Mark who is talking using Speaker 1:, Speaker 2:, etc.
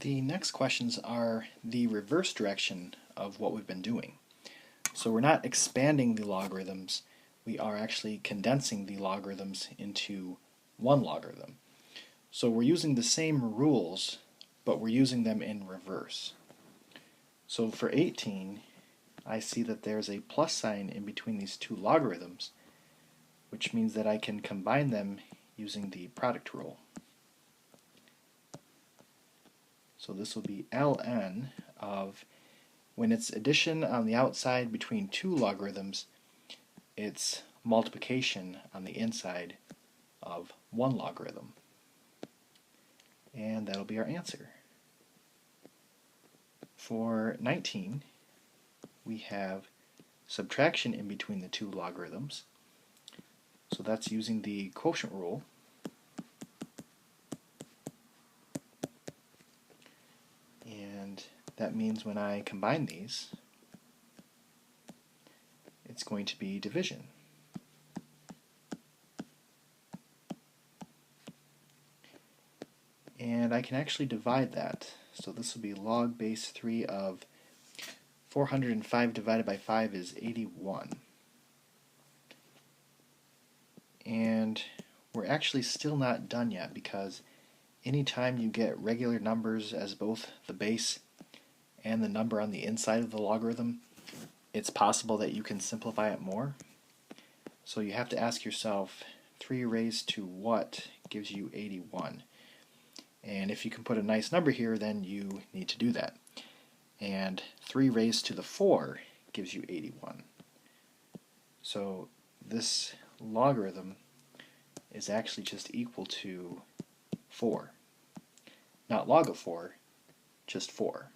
Speaker 1: The next questions are the reverse direction of what we've been doing. So we're not expanding the logarithms, we are actually condensing the logarithms into one logarithm. So we're using the same rules, but we're using them in reverse. So for 18, I see that there's a plus sign in between these two logarithms, which means that I can combine them using the product rule. So this will be ln of, when it's addition on the outside between two logarithms, it's multiplication on the inside of one logarithm. And that'll be our answer. For 19, we have subtraction in between the two logarithms. So that's using the quotient rule. And that means when I combine these, it's going to be division. And I can actually divide that. So this will be log base 3 of 405 divided by 5 is 81. And we're actually still not done yet, because anytime you get regular numbers as both the base and the number on the inside of the logarithm, it's possible that you can simplify it more. So you have to ask yourself, 3 raised to what gives you 81? And if you can put a nice number here, then you need to do that. And 3 raised to the 4 gives you 81. So this logarithm is actually just equal to 4. Not log of 4, just 4.